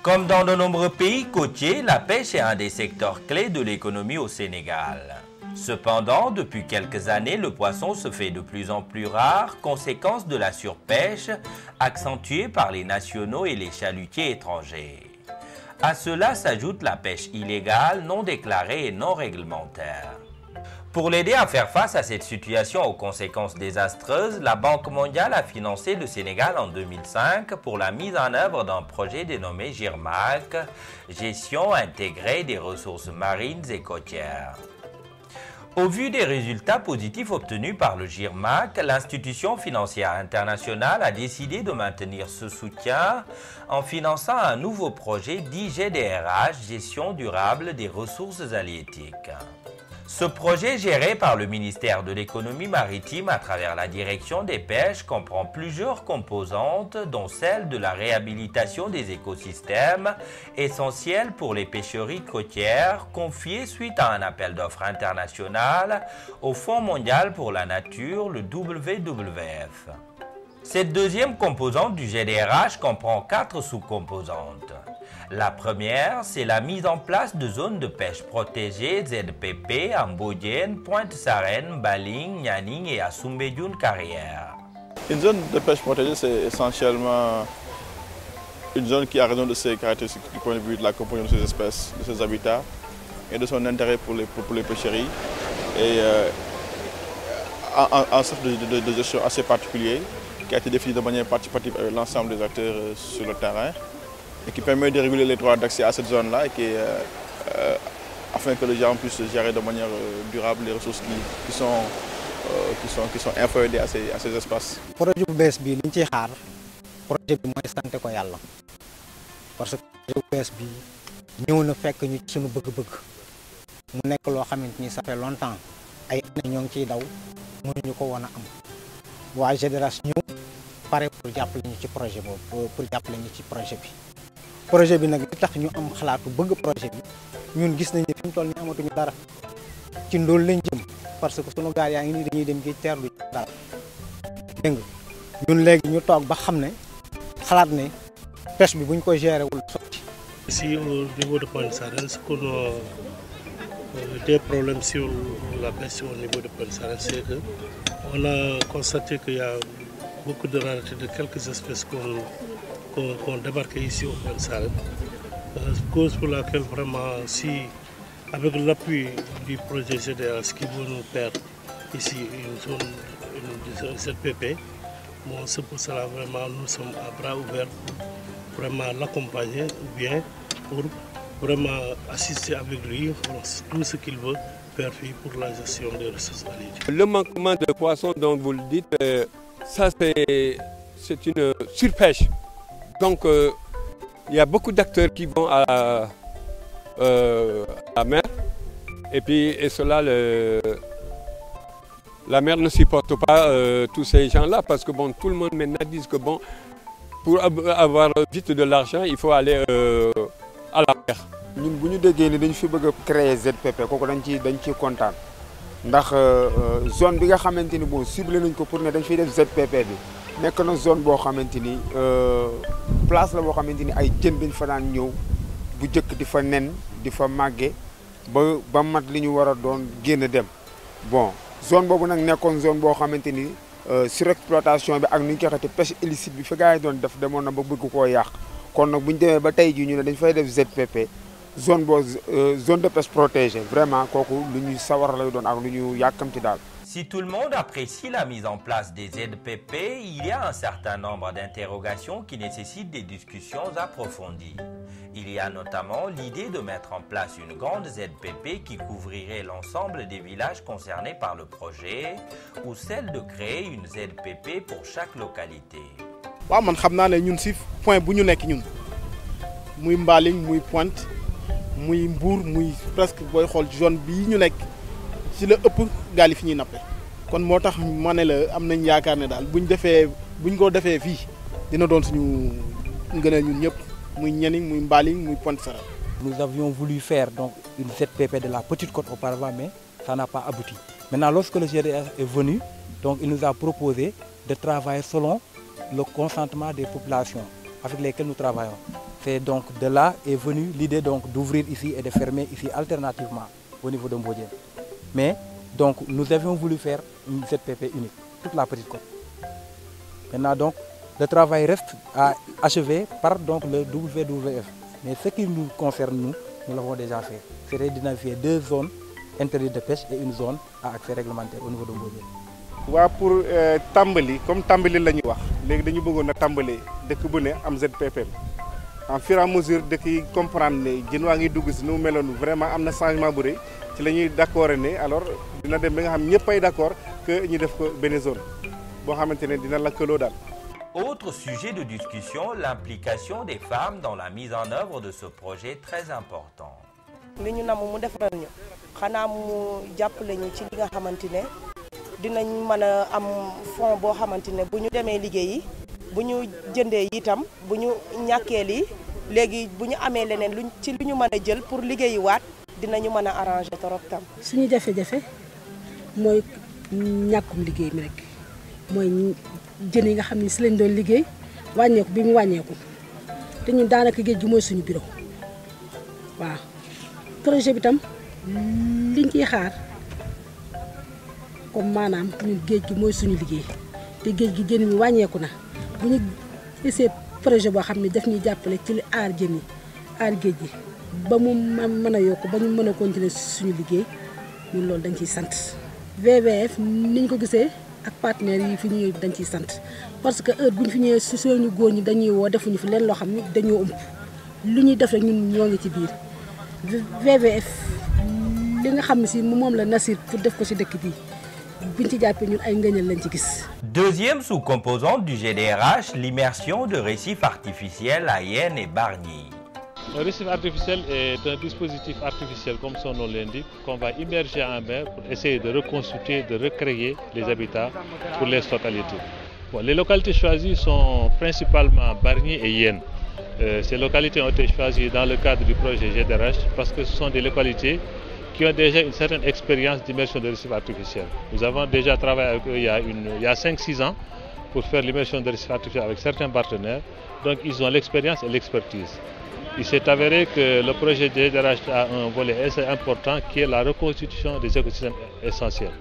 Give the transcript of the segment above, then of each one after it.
Comme dans de nombreux pays côtiers, la pêche est un des secteurs clés de l'économie au Sénégal. Cependant, depuis quelques années, le poisson se fait de plus en plus rare, conséquence de la surpêche accentuée par les nationaux et les chalutiers étrangers. À cela s'ajoute la pêche illégale, non déclarée et non réglementaire. Pour l'aider à faire face à cette situation aux conséquences désastreuses, la Banque mondiale a financé le Sénégal en 2005 pour la mise en œuvre d'un projet dénommé GIRMAC, Gestion intégrée des ressources marines et côtières. Au vu des résultats positifs obtenus par le GIRMAC, l'institution financière internationale a décidé de maintenir ce soutien en finançant un nouveau projet dit GDRH, Gestion durable des ressources halieutiques. Ce projet, géré par le ministère de l'économie maritime à travers la direction des pêches, comprend plusieurs composantes, dont celle de la réhabilitation des écosystèmes, essentielle pour les pêcheries côtières, confiée suite à un appel d'offres international au Fonds mondial pour la nature, le WWF. Cette deuxième composante du GDRH comprend 4 sous-composantes. La première, c'est la mise en place de zones de pêche protégées ZPP à Mbodiène, Pointe-Sarène, Baling, Nianing et à Soumbédioune Carrière. Une zone de pêche protégée, c'est essentiellement une zone qui a raison de ses caractéristiques du point de vue de la composition de ses espèces, de ses habitats et de son intérêt pour les pêcheries. Et un sorte de gestion assez particulier qui a été défini de manière participative avec l'ensemble des acteurs sur le terrain et qui permet de réguler les droits d'accès à cette zone-là et afin que les gens puissent gérer de manière durable les ressources qui sont inféodées à ces espaces. Projet bu bees bi liñ ciy xaar projet bi mooy sant ko Yàlla parce que projet bu bees bi ñëw na fekk ñu ci suñu bëgg-bëgg mu nekk loo xamante ni ça fait longtemps ay années ñoo ngi ciy daw mënuñu ko woon a am waa GDRH ñëw pare pour jàppale ñu ci projet boobu pour jàppale ñu ci projet bi nag li tax ñu am xalaatu bëgg projet bi ñun gis nañ ne fi mu toll nii amatuñu dara ci ndóol lañ jëm parce que sunu gaal yaa ngi nii dañuy dem géej teerlu dara dégg nga ñun léegi ñu toog ba xam ne xalaat ne pêche bi buñ ko géré wul sotti. Ici au niveau de Pointe-Sarène, ce qu'on a des problèmes sur la pêche au niveau de Pointe-Sarène, c'est que on a constaté qu'il y a beaucoup de rareté de quelques espèces qu'on débarquait ici au Pointe-Sarène. Cause pour laquelle vraiment, si avec l'appui du projet GDRH qui veut nous faire ici une zone, une ZPP, bon, c'est pour cela vraiment nous sommes à bras ouverts pour vraiment l'accompagner ou bien pour vraiment assister avec lui pour tout ce qu'il veut faire pour la gestion des ressources halieutiques. Le manquement de poissons dont vous le dites, ça c'est une surpêche. Donc il y a beaucoup d'acteurs qui vont à la mer et cela la mer ne supporte pas tous ces gens-là parce que bon, tout le monde maintenant dit que bon, pour avoir vite de l'argent, il faut aller à la mer. Ñun bu ñu déggee ni dañ fi bëgg a créer ZPP kooku dañ ciy kontaan ndax zone bi nga xamante ni bon ciblé nañ ko pour ne dañ fiy def ZPP bi nekk na zone boo xamante ni place la boo xamante ni ay jën dañ fa daan ñëw bu jëkk di fa nen di fa màgge ba mat li ñu war a doon génn dem bon zone boobu nag nekkoon zone boo xamante ni surexploitation bi ak nu ñu koy xamante pêche illicite bi fi gars yi doon def demoon na ba bëgg koo yàq kon nag bu ñu demee ba tey jii ñu ne dañ fay def ZPP zone de pêche protégée vraiment kooku lu ñuy sawar lay doon ak lu ñu yàkkamti daal. Si tout le monde apprécie la mise en place des ZPP, il y a un certain nombre d'interrogations qui nécessitent des discussions approfondies. Il y a notamment l'idée de mettre en place une grande ZPP qui couvrirait l'ensemble des villages concernés par le projet ou celle de créer une ZPP pour chaque localité. waaw man xam naa ne ñun si point bu ñu nekk ñun muy Mbaling muy Pointe muy Mbour muy presque booy xool zone bii ñu nekk ci la ëpp gaal yi fi ñuy nappe kon moo tax ma ne la am nañ yaakaar ne daal buñ ko defee fii dina doon suñu ngëneel ñun ñëpp muy Nianing muy Mbaling muy Pointe-Sarène. Nous avions voulu faire donc une ZPP de la Petite Côte auparavant mais ça n'a pas abouti. Maintenant lorsque le GDRH est venu donc il nous a proposé de travailler selon le consentement des populations avec lesquelles nous travaillons. C'est donc de là est venue l'idée donc d'ouvrir ici et de fermer ici alternativement au niveau de Mbodiène. Mais donc nous avions voulu faire une ZPP unique, toute la petite côte. Maintenant donc le travail reste à achever par donc le WWF. Mais ce qui nous concerne nous l'avons déjà fait. C'est d'identifier 2 zones interdites de pêche et une zone à accès réglementaire au niveau de Mbodiène. waa pour tàmbali comme tàmbali la ñuy wax léegi dañu bëggoon a tàmbali dëkk bu ne am ZPP en fur et à mesure dëkk yi comprendre ne jën waa ngi dugg si nu mu meloon vraiment am na changement bu rëy ci la ñuy d'accord ne alors dina dem ba nga xam ñëpp ay d'accord que ñu def ko benn zone boo xamante ne dina lëkkaloo daal. Autre sujet de discussion, l'implication des femmes dans la mise en œuvre de ce projet très important. li ñu nam mu defaral ñu xanaa mu jàppale ñu ci li nga xamante ne dinañ mën a am fond boo xamante ne bu ñu demee liggéeyi bu ñu jëndee itam bu ñu ñàkkee lii léegi bu ñu amee leneen luñ ci lu ñu mën a jël pour liggéeyi waat dinañu mën a arranger torop tam. suñu jafe-jafe mooy ñàkkum liggéey mi rek mooy jën yi nga xam ne si lañ doon liggéey wàññeeku bi mu wàññeeku te ñun daanaka géej gi mooy suñu bureau waaw projet bi tam liñ ciy xaar comme maanaam ñun géej gi mooy suñu liggéey te géej gi jën mi wàññeeku na bu ñu gisee projet boo xam ne daf ñuy jàppale ci li aar jën yi aar géej gi ba mu mën a yokk ba ñu mën a continuer suñu liggéey ñun loolu dañ ciy sant WWF ni ñu ko gisee ak partenaires yi fi ñëwee dañ ciy sant parce que heure bu ñu fi ñëwee su suñu góor ñi dañuy woo defuñu fi leen loo xam ne dañoo ëmp lu ñuy def rek ñun ñoo ngi ci biir WWF li nga xam ne si moom la Nasir pour def ko ci dëkk bi buñ ci jàppee ñun ay ngëneel lañ ci gis. Deuxième sous-composante du GDRH, l'immersion de récifs artificiels à Yène et Bargny. Le récif artificiel est un dispositif artificiel, comme son nom l'indique, qu'on va immerger en mer pour essayer de reconstituer, de recréer les habitats pour les localités. Bon, les localités choisies sont principalement Bargny et Yène. Ces localités ont été choisies dans le cadre du projet GDRH parce que ce sont des localités qui ont déjà une certaine expérience d'immersion de récifs artificiels. Nous avons déjà travaillé avec eux il y a 5-6 ans pour faire l'immersion de récifs artificiels avec certains partenaires. Donc ils ont l'expérience et l'expertise. Il s'est avéré que le projet de GDRH a un volet assez important qui est la reconstitution des écosystèmes essentiels.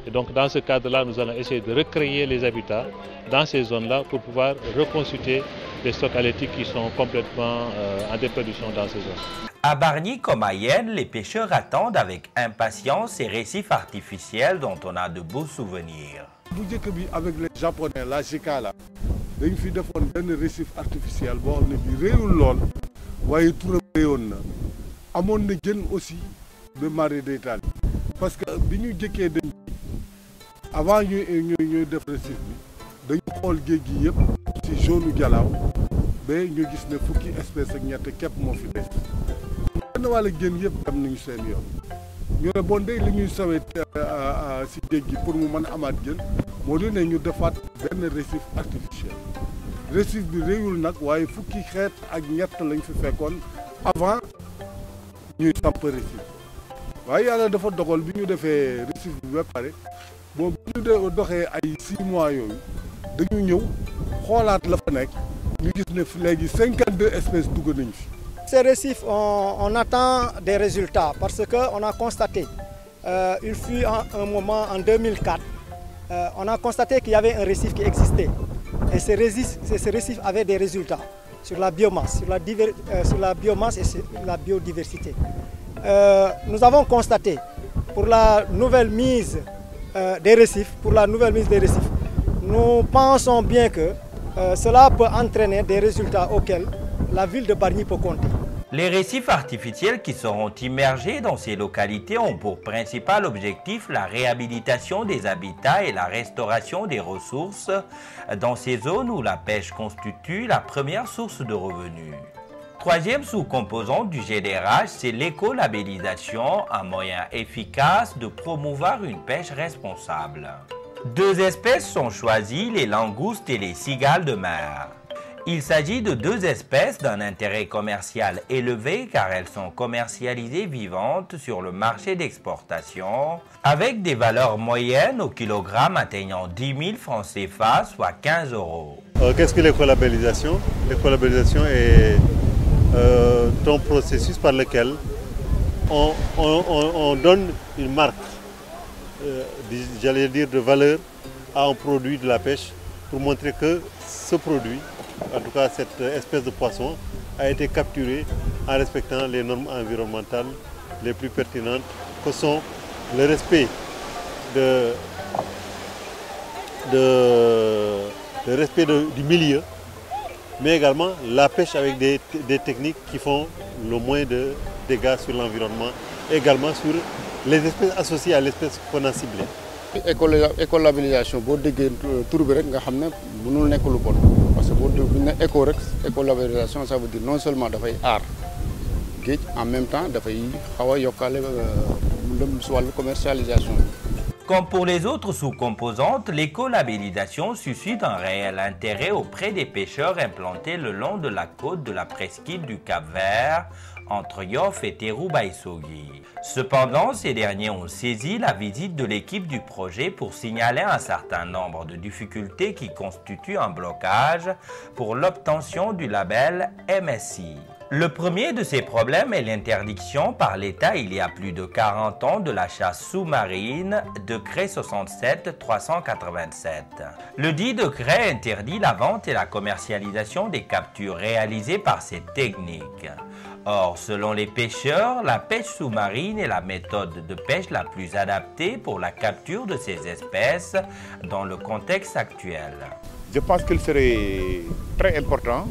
Et donc dans ce cadre-là, nous allons essayer de recréer les habitats dans ces zones-là pour pouvoir reconstituer des stocks halieutiques qui sont complètement en déperdition dans ces zones. À Bargny comme à Yène, les pêcheurs attendent avec impatience ces récifs artificiels dont on a de beaux souvenirs. bu njëkk bi avec les japonais la JICA la dañ fi defoon benn récif artificiel boo xam ne bi réewul lool waaye turam réewoon na amoon na jën aussi ba marée d'Italie parce que bi ñu jëkkee dañ avant ñuy def récif bi dañu xool géej gi yëpp ci jaune Jalaaw ba ñu gis ne fukki espèce ak ñett képp moo fi des benn wàll jën yëpp dem nañu seen yoon ñu ne bon day li ñuy sawee si géej gi pour mu mën a amaat jën moo di ne ñu defaat benn récif artificiel récif bi réewul nag waaye fukki xeet ak ñett lañ fi fekkoon avant ñuy samp récif waaye yàlla dafa dogal bi ñu defee récif bi ba pare bon bi ñu doxee ay 6 mois yooyu dañu ñëw xoolaat la fa nekk ñu gis ne léegi 52 espèces dugg nañ fi. Ces récifs, on attend des résultats parce qu'on a constaté, il fut un moment en 2004, on a constaté qu'il y avait un récif qui existait. Et ces récifs avaient des résultats sur la biomasse, sur la biomasse et sur la biodiversité. Nous avons constaté pour la nouvelle mise des récifs, nous pensons bien que cela peut entraîner des résultats auxquels la ville de Bargny peut compter. Les récifs artificiels qui seront immergés dans ces localités ont pour principal objectif la réhabilitation des habitats et la restauration des ressources dans ces zones où la pêche constitue la première source de revenus. Troisième sous-composante du GDRH, c'est l'écolabellisation, un moyen efficace de promouvoir une pêche responsable. 2 espèces sont choisies, les langoustes et les cigales de mer. Il s'agit de 2 espèces d'un intérêt commercial élevé car elles sont commercialisées vivantes sur le marché d'exportation avec des valeurs moyennes au kilogramme atteignant 10 000 francs CFA, soit 15 €. Qu'est-ce que l'écolabellisation? L'écolabellisation est un processus par lequel on donne une marque, j'allais dire de valeur, à un produit de la pêche pour montrer que ce produit, en tout cas cette espèce de poisson, a été capturé en respectant les normes environnementales les plus pertinentes, que sont le respect du milieu, mais également la pêche avec des techniques qui font le moins de dégâts sur l'environnement, également sur les espèces associées à l'espèce qu'on a ciblée. Écolabellisation boo déggee tur bi rek nga xam ne mënul nekk lu bon parce que boo bu ne éco rek écolabellisation ça veut dire non seulement dafay aar géej en même temps dafay xaw a yokkaale lu si wàllu commercialisation. Comme pour les autres sous-composantes, l'écolabellisation suscite un réel intérêt auprès des pêcheurs implantés le long de la côte de la presqu'île du Cap-Vert, entre Yoff et Terrou-Baïsogui. Cependant, ces derniers ont saisi la visite de l'équipe du projet pour signaler un certain nombre de difficultés qui constituent un blocage pour l'obtention du label MSI. Le premier de ces problèmes est l'interdiction par l'État il y a plus de 40 ans de la chasse sous-marine, décret 67-387. Le dit décret interdit la vente et la commercialisation des captures réalisées par cette technique. Or, selon les pêcheurs, la pêche sous-marine est la méthode de pêche la plus adaptée pour la capture de ces espèces dans le contexte actuel. Je pense qu'il serait très important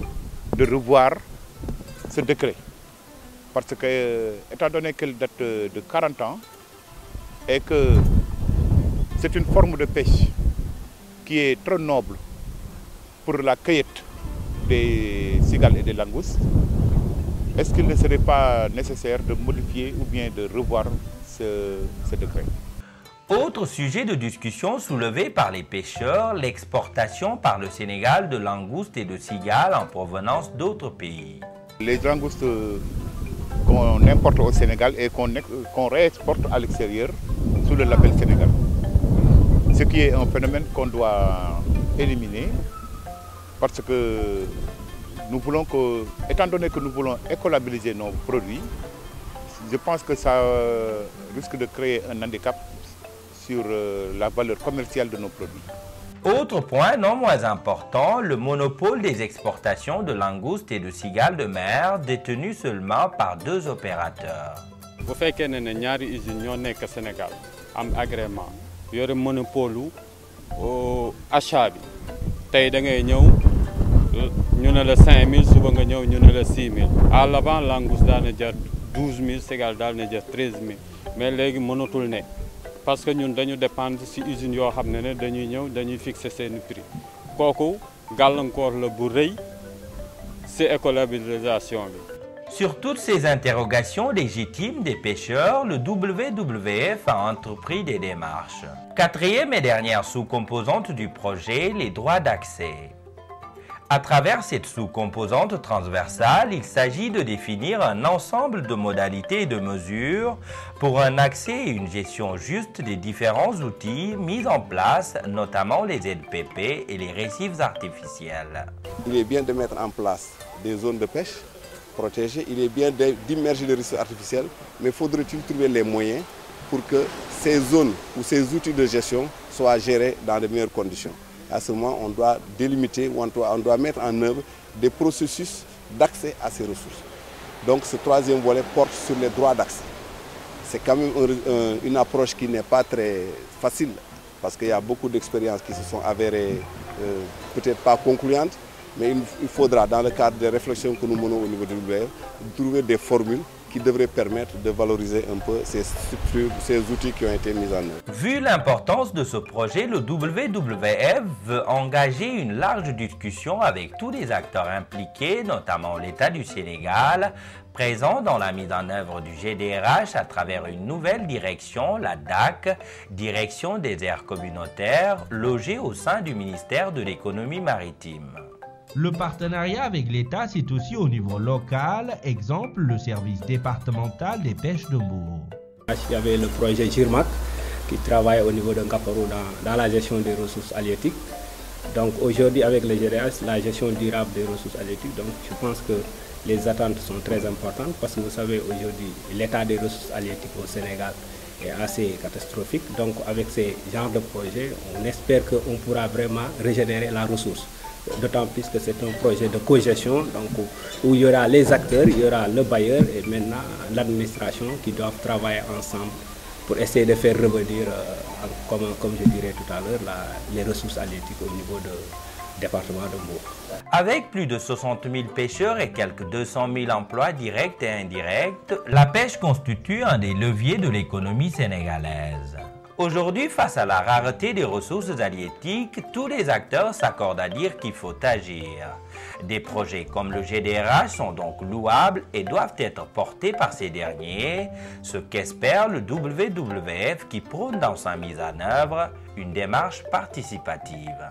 de revoir ce décret, parce que, étant donné qu'il date de 40 ans et que c'est une forme de pêche qui est trop noble pour la cueillette des cigales et des langoustes, est-ce qu'il ne serait pas nécessaire de modifier ou bien de revoir ce décret? Autre sujet de discussion soulevé par les pêcheurs, l'exportation par le Sénégal de langoustes et de cigales en provenance d'autres pays. Les langoustes qu'on importe au Sénégal et qu'on réexporte à l'extérieur sous le label Sénégal. Ce qui est un phénomène qu'on doit éliminer parce que nous voulons que, étant donné que nous voulons écolabelliser nos produits, je pense que ça risque de créer un handicap sur la valeur commerciale de nos produits. Autre point non moins important, le monopole des exportations de langoustes et de cigales de mer détenu seulement par 2 opérateurs. Bu fekkee ne ñaari usines ñoo nekk Sénégal am agrément yore monopole achat bi tey da ngay ñëw ñu ne la 5000 suba nga ñëw ñu ne la 6000 à l'avant langouste daana jar 12000 cigale daal na jar 13000 mais léegi mënatul ne. Parce que nous dépendons de usines yoo xam ne dañuy fixer seen prix kooku gàllankoor la bu rëy ci écolabellisation bi. Sur toutes ces interrogations légitimes des pêcheurs, le WWF a entrepris des démarches. Quatrième et dernière sous-composante du projet, les droits d'accès. À travers cette sous-composante transversale, il s'agit de définir un ensemble de modalités et de mesures pour un accès et une gestion juste des différents outils mis en place, notamment les ZPP et les récifs artificiels. Il est bien de mettre en place des zones de pêche protégées, il est bien d'immerger les récifs artificiels, mais faudrait-il trouver les moyens pour que ces zones ou ces outils de gestion soient gérés dans de meilleures conditions. À ce moment, on doit délimiter ou on doit mettre en œuvre des processus d'accès à ces ressources. Donc ce troisième volet porte sur les droits d'accès. C'est quand même une approche qui n'est pas très facile parce qu'il y a beaucoup d'expériences qui se sont avérées peut-être pas concluantes, mais il faudra, dans le cadre des réflexions que nous menons au niveau du WWF, trouver des formules qui devraient permettre de valoriser un peu ces structures, ces outils qui ont été mis en œuvre. Vu l'importance de ce projet, le WWF veut engager une large discussion avec tous les acteurs impliqués, notamment l'État du Sénégal, présent dans la mise en œuvre du GDRH à travers une nouvelle direction, la DAC, Direction des aires communautaires, logée au sein du ministère de l'économie maritime. Le partenariat avec l'État, c'est aussi au niveau local, exemple le service départemental des pêches de Mbour. Il y avait le projet GIRMAC qui travaille au niveau de Ngaparou dans la gestion des ressources halieutiques. Donc aujourd'hui avec le GDRH, la gestion durable des ressources halieutiques, donc je pense que les attentes sont très importantes parce que vous savez aujourd'hui l'état des ressources halieutiques au Sénégal est assez catastrophique. Donc avec ces genres de projets, on espère qu'on pourra vraiment régénérer la ressource. D'autant plus que c'est un projet de cogestion donc, où il y aura les acteurs, il y aura le bailleur et maintenant l'administration qui doivent travailler ensemble pour essayer de faire revenir, comme je dirais tout à l'heure, les ressources halieutiques au niveau du département de Mbour. Avec plus de 60 000 pêcheurs et quelques 200 000 emplois directs et indirects, la pêche constitue un des leviers de l'économie sénégalaise. Aujourd'hui, face à la rareté des ressources halieutiques, tous les acteurs s'accordent à dire qu'il faut agir. Des projets comme le GDRH sont donc louables et doivent être portés par ces derniers, ce qu'espère le WWF qui prône dans sa mise en œuvre une démarche participative.